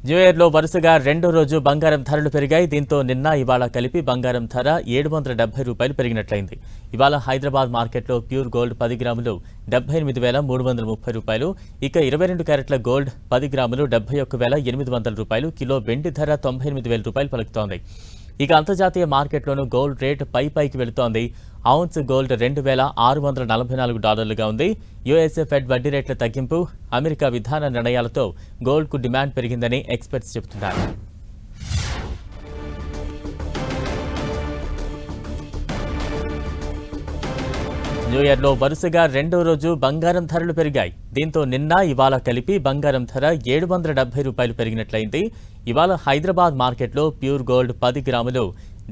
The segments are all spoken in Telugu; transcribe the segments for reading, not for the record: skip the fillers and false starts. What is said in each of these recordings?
న్యూ ఇయర్లో వరుసగా రెండో రోజు బంగారం ధరలు పెరిగాయి. దీంతో నిన్న ఇవాళ కలిపి బంగారం ధర రూ. 770 పెరిగినట్లయింది. ఇవాళ హైదరాబాద్ మార్కెట్లో ప్యూర్ గోల్డ్ 10 గ్రాములు రూ. 78,330, ఇక 22 క్యారెట్ల గోల్డ్ 10 గ్రాములు రూ. 71,800, కిలో వెండి ధర రూ. 98,000 పలుకుతోంది. ఇక అంతర్జాతీయ మార్కెట్లోనూ గోల్డ్ రేటు పైకి వెళుతోంది. ఔన్స్ గోల్డ్ $2,644గా ఉంది. యుఎస్ ఫెడ్ వడ్డీ రేట్ల తగ్గింపు, అమెరికా విధాన నిర్ణయాలతో గోల్డ్కు డిమాండ్ పెరిగిందని ఎక్స్పర్ట్స్ చెబుతున్నారు. న్యూ ఇయర్లో వరుసగా రెండో రోజు బంగారం ధరలు పెరిగాయి. దీంతో నిన్న ఇవాళ కలిపి బంగారం ధర రూ. 770 పెరిగినట్లయింది. ఇవాళ హైదరాబాద్ మార్కెట్లో ప్యూర్ గోల్డ్ 10 గ్రాములు రూ.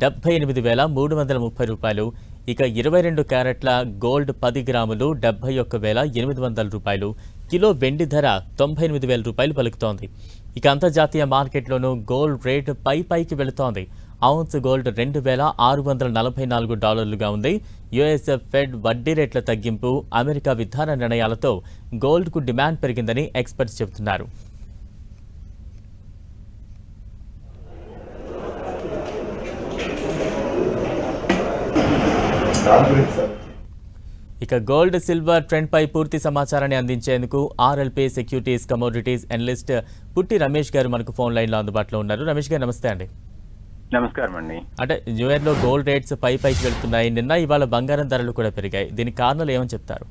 78,330, ఇక 22 క్యారెట్ల గోల్డ్ 10 గ్రాములు రూ. 71,800, కిలో వెండి ధర రూ. 98,000 పలుకుతోంది. ఇక అంతర్జాతీయ మార్కెట్లోనూ గోల్డ్ రేటు పైకి వెళుతోంది. ఔన్స్ గోల్డ్ $2,644గా ఉంది. యుఎస్ ఫెడ్ వడ్డీ రేట్ల తగ్గింపు, అమెరికా విధాన నిర్ణయాలతో గోల్డ్కు డిమాండ్ పెరిగిందని ఎక్స్పర్ట్స్ చెబుతున్నారు. ఇక గోల్డ్ సిల్వర్ ట్రెండ్ పై పూర్తి సమాచారాన్ని అందించేందుకు ఆర్ఎల్పీ సెక్యూరిటీస్ కమోడిటీస్ అనలిస్ట్ పుట్టి రమేష్ గారు మనకు ఫోన్ లైన్లో అందుబాటులో ఉన్నారు. రమేష్ గారు నమస్తే అండి. నమస్కారం అండి. అంటే న్యూ ఇయర్లో గోల్డ్ రేట్స్ పైకి వెళ్తున్నాయి. నిన్న ఇవాళ బంగారం ధరలు కూడా పెరిగాయి. దీనికి కారణాలు ఏమని చెప్తారు?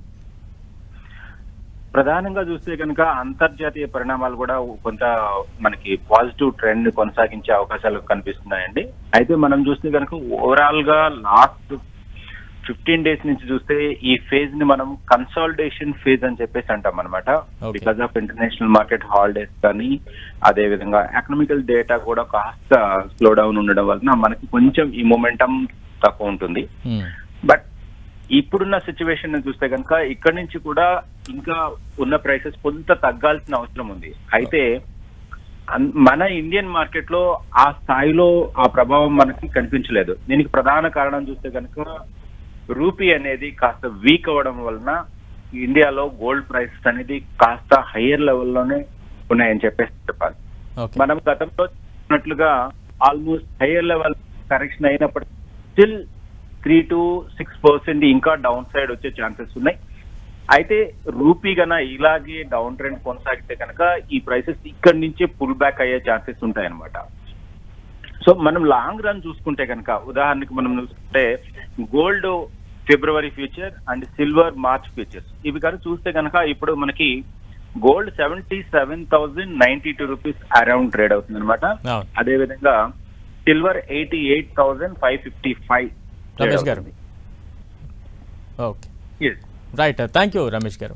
ప్రధానంగా చూస్తే కనుక అంతర్జాతీయ పరిణామాలు కూడా కొంత మనకి పాజిటివ్ ట్రెండ్ కొనసాగించే అవకాశాలు కనిపిస్తున్నాయండి. అయితే మనం చూస్తే కనుక ఓవరాల్ గా లాస్ట్ 15 days నుంచి చూస్తే ఈ ఫేజ్ ని మనం కన్సాలిడేషన్ ఫేజ్ అని చెప్పేసి అంటాం అనమాట. Because of international market holidays కానీ, అదే విధంగా ఎకనామికల్ డేటా కూడా కాస్త స్లో డౌన్ ఉండడం వలన మనకి కొంచెం ఈ మొమెంటం తక్కువ ఉంటుంది. బట్ ఇప్పుడున్న సిచ్యువేషన్ చూస్తే కనుక ఇక్కడి నుంచి కూడా ఇంకా ఉన్న ప్రైసెస్ కొంత తగ్గాల్సిన అవసరం ఉంది. అయితే మన ఇండియన్ మార్కెట్ లో ఆ స్థాయిలో ఆ ప్రభావం మనకి కనిపించలేదు. దీనికి ప్రధాన కారణం చూస్తే కనుక రూపీ అనేది కాస్త వీక్ అవ్వడం వలన ఇండియాలో గోల్డ్ ప్రైసెస్ అనేది కాస్త హయ్యర్ లెవెల్లోనే ఉన్నాయని చెప్పేసి చెప్పాలి. మనం గతంలో చూసినట్లుగా ఆల్మోస్ట్ హయ్యర్ లెవెల్ కరెక్షన్ అయినప్పటికీ స్టిల్ 3 to 6% ఇంకా డౌన్ సైడ్ వచ్చే ఛాన్సెస్ ఉన్నాయి. అయితే రూపీ కన్నా ఇలాగే డౌన్ ట్రెండ్ కొనసాగితే కనుక ఈ ప్రైసెస్ ఇక్కడి నుంచే పుల్ బ్యాక్ అయ్యే ఛాన్సెస్ ఉంటాయి అనమాట. సో మనం లాంగ్ రన్ చూసుకుంటే కనుక ఉదాహరణకి మనం చూసుకుంటే gold February future and silver March futures ఇవి కనుక చూస్తే కనుక ఇప్పుడు మనకి గోల్డ్ 77,092 రూపీస్ అరౌండ్ ట్రేడ్ అవుతుంది అనమాట. అదే విధంగా సిల్వర్ 88,555. రమేష్ గారు, okay, right, thank you Ramesh గారు.